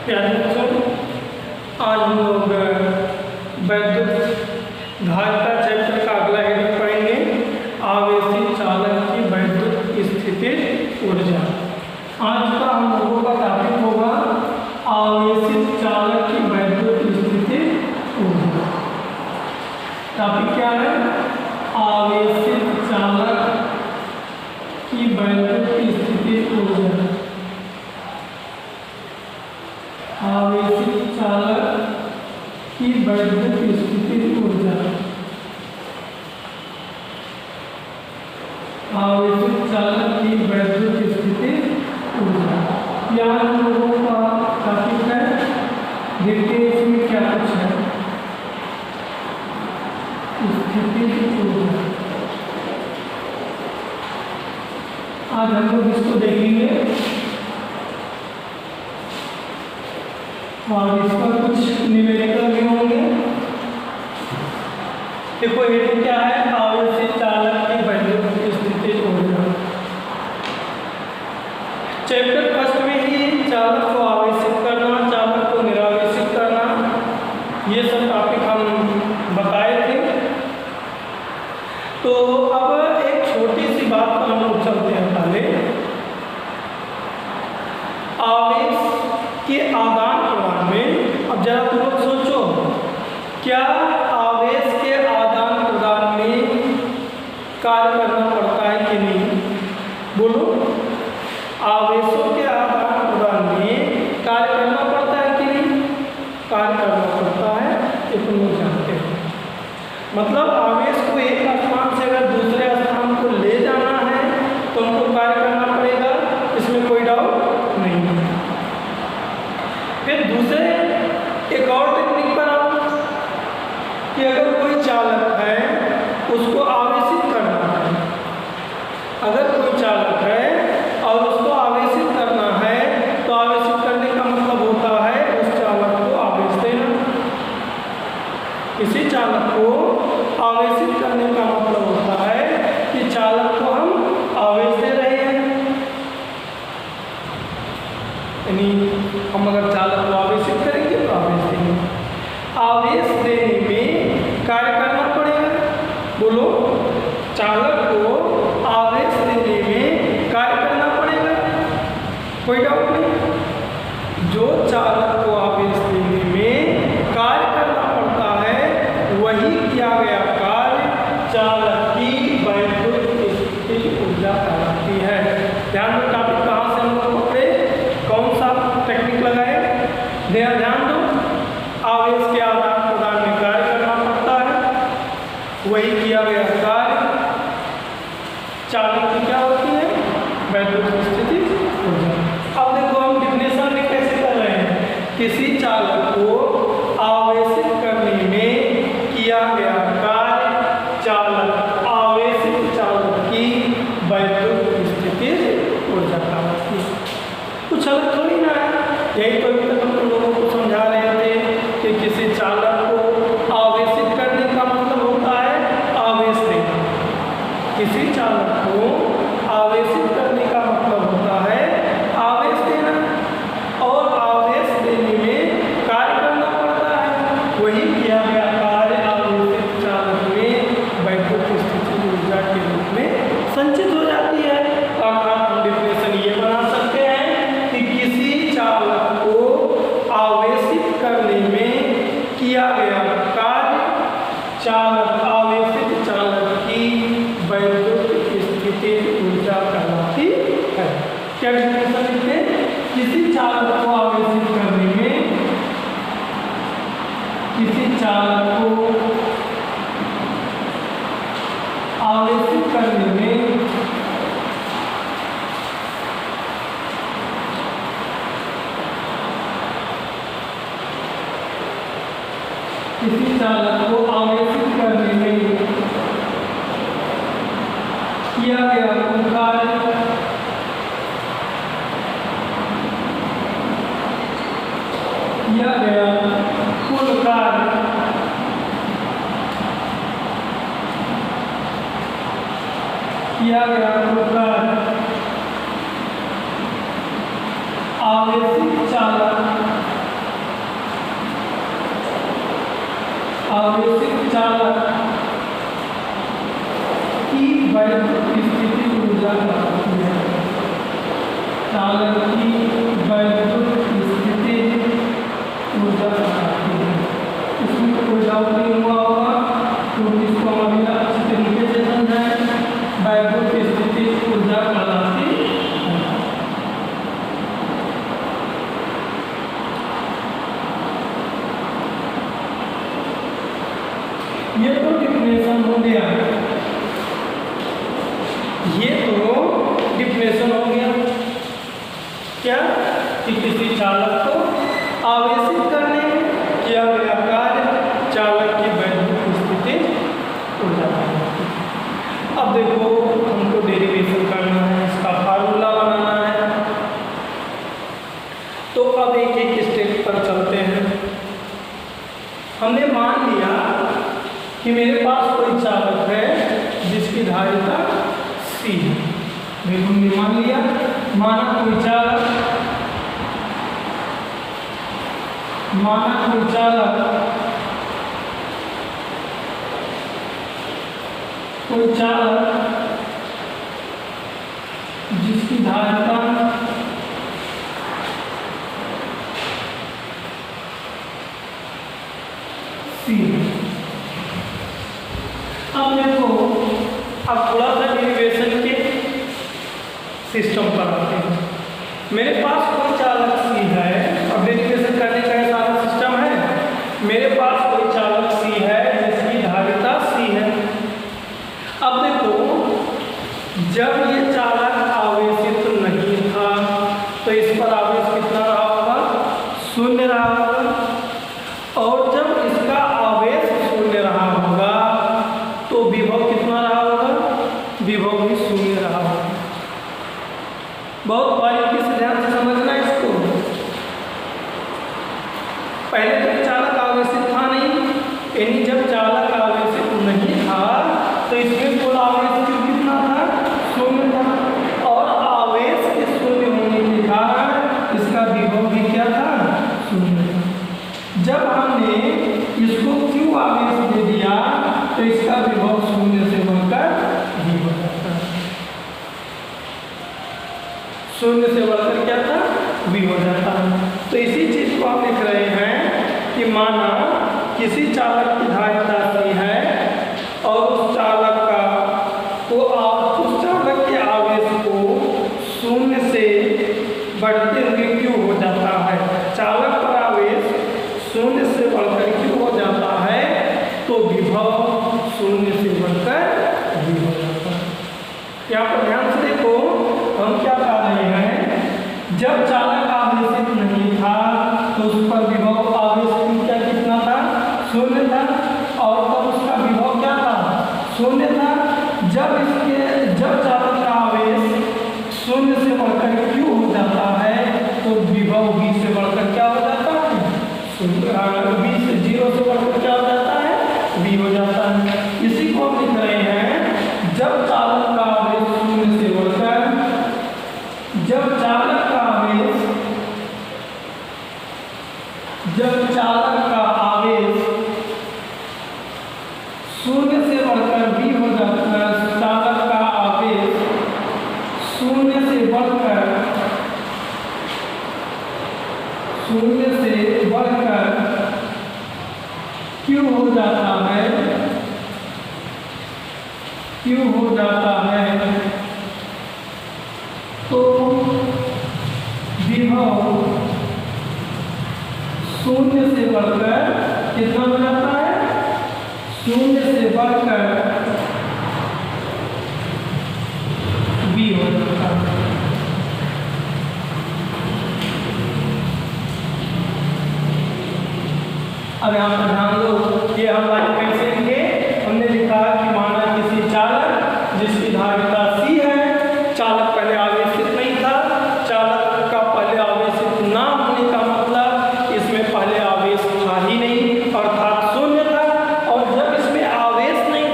प्यारे बच्चों, आज हम लोग वैद्युत धारिता चैप्टर का अगला हेडिंग पढ़ेंगे, आवेशित चालक की वैद्युत स्थितिज ऊर्जा। आज का हम लोगों का टॉपिक होगा आवेशित चालक की वैद्युत स्थितिज ऊर्जा। टॉपिक क्या है? आवेशित चालक की वैद्युत स्थितिज ऊर्जा। आवेशित चालक की वैद्युत स्थितिज ऊर्जा। आवेशित चालक की वैद्युत स्थितिज ऊर्जा, यहाँ हम लोगों का टॉपिक है। देखते हैं इसमें क्या कुछ है। स्थितिज ऊर्जा आज हम लोग इसको देखेंगे और इस पर कुछ न्यूमेरिकल भी होंगे। देखो हेडिंग क्या है? आवेशित चालक की वैद्युत स्थितिज ऊर्जा। चैप्टर फर्स्ट में ही चालक को आवेशित करना, चालक को निरावेशित करना, ये सब टॉपिक हम बताए थे। तो अब एक छोटी सी बात पर हम लोग चलते हैं। पहले आवेश के आदान प्रदान में, अब जरा तुम लोग सोचो, क्या आवेश के आदान प्रदान में कार्य करना पड़ता है कि नहीं? बोलो, आवेशों के आदान प्रदान में कार्य करना पड़ता है कि नहीं? कार्य करना पड़ता है, ये तुम लोग जानते हैं। मतलब आवेश को एक स्थान से अगर दूसरे स्थान को ले जाना है तो उनको कार्य करना पड़ेगा, इसमें कोई डाउट नहीं है। फिर दूसरे एक और टेक्निक पर आओ कि अगर कोई चालक है उसको आवेशित करना है, अगर कोई चालक है और उसको आवेशित करना है तो आवेशित करने का मतलब होता है उस चालक को आवेश देना। किसी चालक को आवेशित करने का मतलब होता है कि चालक को हम आवेश दे रहे हैं। यानी हम अगर चालक को आवेशित करेंगे तो आवेश देंगे। आवेश देने में कार्य करना पड़ेगा। बोलो, चालक को आवेश देने में कार्य करना पड़ेगा, कोई डाउट नहीं। जो चालक को आवेश देने में कार्य करना पड़ता है वही किया गया कार्य चालक की वैद्युत स्थितिज ऊर्जा कहलाती है। ध्यान दो, टॉपिक कहाँ से हम लोग पकड़े, कौन सा टेक्निक लगाए? ध्यान दो, आवेश के आदान प्रदान में कार्य करना पड़ता है, वही किया गया कार्य चालक की क्या होती है? वैद्युत स्थितिज ऊर्जा। अब देखो हम डिफिनेशन में कैसे कर रहे हैं। किसी चालक को आवेशित करने में किया गया कार्य चालक, आवेशित चालक की वैद्युत स्थितिज ऊर्जा कहलाती है। कुछ अलग थोड़ी ना है। यही तो अभी तक हम लोगों को समझा रहे थे कि किसी चालक को आवेशित करने का मतलब होता है आवेश देना। किसी चालक को आवेशित करने का मतलब होता है आवेश देना, और आवेश देने में कार्य करना पड़ता है, वही किया गया कार्य आवेशित चालक में वैद्युत स्थितिज ऊर्जा के रूप में संचित हो जाती है। अर्थात हम डिफिनेशन ये बना सकते हैं कि किसी चालक को आवेशित करने में किया गया कार्य चालक, आवेशित चालक की वैद्युत स्थितिज ऊर्जा कहलाती है। क्या डिफिनेशन लिखते हैं? किसी चालक को आवेशित करने में, किसी चालक को आवेशित करने में किसी चालक को आवेशित करने में किया गया कार्य किया गया कुल कार्य किया गया कुल कार्य आवेशित चालक आवेशित चालक की वैद्युत स्थिति ऊर्जा कहलाती है। चालक की वैद्युत स्थिति ऊर्जा कहलाती है। इसमें कोई डाउट नहीं हुआ होगा, क्योंकि इसको हम अभी अच्छे तरीके से समझाएं। वैद्युत स्थिति ऊर्जा कहलाती है। ये तो डिफिनेशन हो गया, ये तो डिफिनेशन हो गया क्या कि किसी चालक को आवेशित करने में किया गया कार्य चालक की वैद्युत स्थिति ऊर्जा कहलाती है। अब देखो हमको डेरिवेशन करना है, इसका फार्मूला बनाना है, तो अब एक एक स्टेप पर चलते हैं। हमने मान लिया कि मेरे पास कोई चालक है जिसकी धारिता C है। बिल्कुल हमने मान लिया, माना कोई चालक जिसकी धारिता C है। अब देखो, अब थोड़ा सा डेरिवेशन के सिस्टम पर आते हैं। मेरे पास कोई चालक C है, अब डेरिवेशन करने का सारा सिस्टम है। मेरे पास कोई चालक C है जिसकी धारिता C है। अब देखो, जब ये चालक आवेशित नहीं था तो इस पर आवेश कितना रहा होगा? 0 रहा होगा। और जब इसका आवेश 0 रहा होगा तो विभव कितना रहा होगा? विभव भी 0 रहा होगा। बहुत बारीकी से ध्यान से समझना इसको। पहले तो चालक आवेशित था नहीं, यानी जब चालक आवेशित नहीं था तो इसमें कुल आवेश कितना था? 0 था। और आवेश के 0 होने के कारण इसका विभव भी क्या था? 0 था। जब हमने इसको Q आवेश दे दिया तो इसका विभव 0 से बढ़कर V हो जाता है। 0 से बढ़कर क्या था? V हो जाता है। तो इसी चीज को हम लिख रहे हैं कि माना किसी चालक की धारिता C है और उस चालक के आवेश को 0 से बढ़ते हुए Q हो जाता है। चालक पर आवेश 0 से बढ़कर Q हो जाता है तो विभव 0 से बढ़कर V हो जाता है। यहाँ पर ध्यान से देखो, हम क्या कह रहे हैं? जब चालक आवेशित नहीं था तो उस पर विभव आवेश क्या कितना था? 0 था। और तब उसका विभव क्या था? 0 था। जब चालक का आवेश 0 से बढ़कर Q हो जाता है तो विभव V से बढ़कर क्या हो जाता है? V से 0 से बढ़कर क्या हो जाता है? V हो जाता है। इसी को हम लिख रहे हैं, जब चालक का आवेश 0 से बढ़कर जब चालक का आवेश 0 से बढ़कर V हो जाता है। चालक का आवेश 0 से बढ़कर Q हो जाता है तो विभव 0 से बढ़कर कितना हो जाता है? 0 से बढ़कर V हो जाता है। अब यहाँ पर ध्यान दो, ये हम लाइन कैसे लिखे? हमने लिखा कि माना किसी चालक जिसकी धारिता C है, चालक पहले आवेशित नहीं था। चालक का पहले आवेशित ना होने का मतलब इसमें पहले आवेश था ही नहीं, अर्थात 0 था। और जब इसमें आवेश नहीं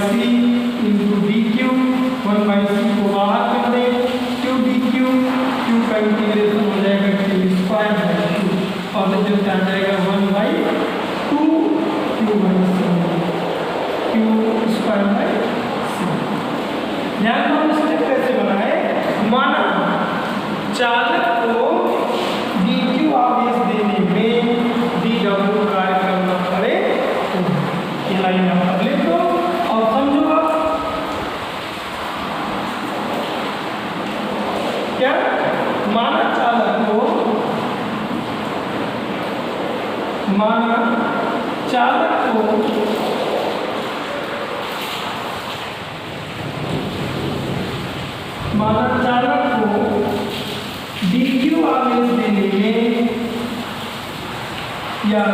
सी इंटू डी क्यू, 1 बाई सी को बाहर कर दें, क्यू डी क्यू, क्यू का इंटीग्रेशन हो जाएगा क्यू स्क्वायर बाई टू, और जो क्या जाएगा 1 by 2 q by C, q square by c. ध्यान दो स्टेप कैसे बनाए। माना चालक को डी क्यू आवेश देने में डी डब्ल्यू कार्य करना पड़े तो ये लाइन आप लिख दो और समझो आप क्या। माना चालक को डी क्यू आवेश देने में या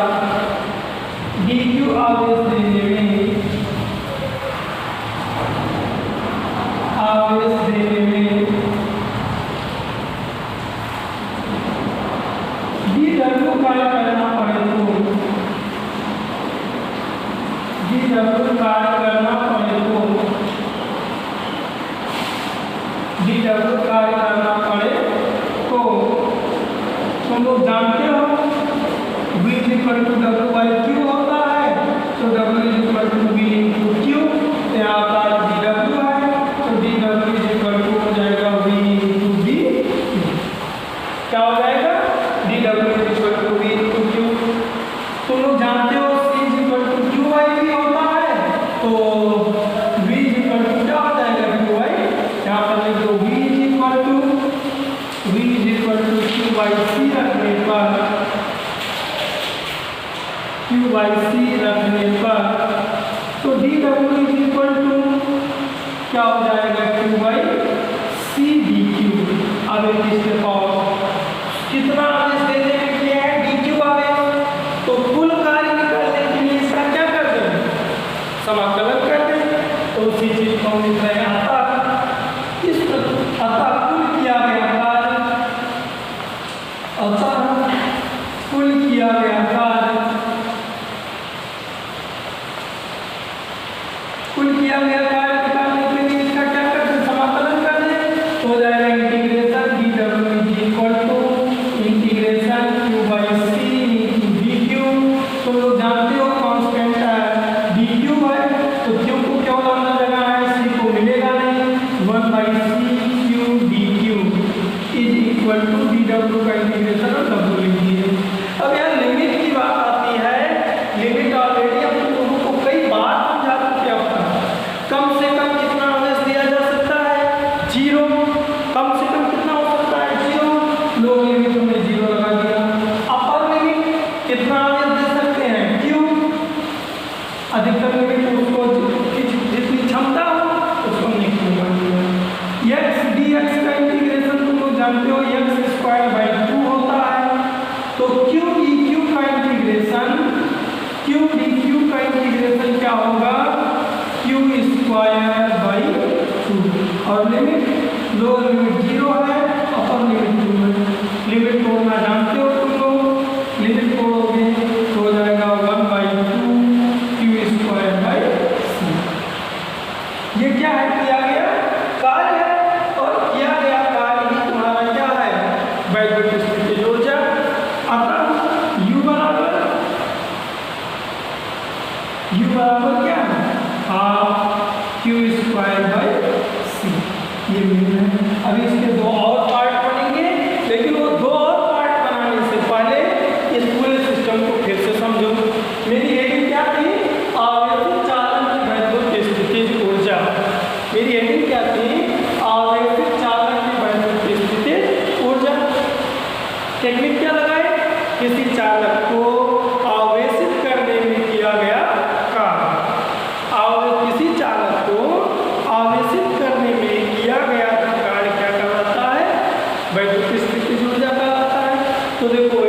डी क्यू आवेश देने में डी डब्ल्यू कार्य करना पड़े तो डी डब्ल्यू कार्य करना पड़े तो तुम लोग जानते हो V equal to W by Q होता है, तो W equal to V into Q, यहाँ आता है डी डब्ल्यू है, तो डी डब्ल्यू इक्वल टू हो जाएगा V इंटू डी, क्या हो जाएगा D W equal to V into Q. तुम लोग जानते हो C equal to Q by V होता है, तो V इक्वल टू क्या हो जाएगा क्यू बाई, यहाँ पर लिख दो V equal to Q by c रखने पर तो D W is equal to क्या हो जाएगा q by c d q. अब इसके पास कितना आवेश देने में किया है डी क्यू आवेश, तो कुल कार्य निकालने के लिए इसका क्या कर दें, समाकलन कर दें, तो उसी चीज को हम लिख रहे हैं कुल किया गया कार्य निकालने के लिए इसका क्या करते हैं, समाकलन कर दें, तो हो जाएगा integration D W is equal to integration Q by C into D Q. तो लोग जानते हो कांस्टेंट डी क्यू है, तो क्यू को क्यों अंदर जगह है, सी को मिलेगा नहीं, 1 by C Q D Q is equal to D W का इंटीग्रेशन और डब्ल्यू लिख दीजिए। अब यहाँ लिमिट की बात आती है, लिमिट ऑलरेडी हम लोगों को कई बार समझा चुके हैं। कम से कम कितना आवेश दिया जा सकता है, 0, कम से कम कितना हो सकता है 0, लोग लिमिट में 0 लगा दिया। अपर लिमिट कितना आवेश दे सकते हैं Q, अधिकतम लिमिट उसको जितनी क्षमता हो उसको निकाल दिया। x dx का इंटीग्रेशन तुम लोग जानते हो x स्क्वायर बाई 2 होता है, तो q dq का इंटीग्रेशन क्या होगा q स्क्वायर बाई 2, और लिमिट लोअर लिमिट 0 है, अपर लिमिट 2 है। लिमिट तोड़ना जानते हो तुम लोग, लिमिट तोड़ोगे तो हो जाएगा 1 by 2 q square by c। ये क्या है, किया गया कार्य है, और किया गया कार्य ही तुम्हारा क्या है, वैद्युत स्थितिज ऊर्जा। अतः U बराबर क्या है, हाफ क्यू स्क्वायर बाई सी, ये मिल रहा है। अभी इसके दो और पार्ट बनेंगे, लेकिन वो दो और पार्ट बनाने से पहले इस पूरे सिस्टम को फिर से समझो। मेरी हेडिंग क्या थी, आवेशित चालन की वैद्युत स्थितिज ऊर्जा। मेरी हेडिंग क्या थी, आवेशित चालन की वैद्युत स्थितिज ऊर्जा। टेक्निक क्या लगाए, किसी चालक को आवेशित करने में किया गया कार्य, किसी चालक को आवेशित करने में किया गया कार्य क्या कहलाता है, वैद्युत स्थितिज ऊर्जा कहलाता है। तो देखो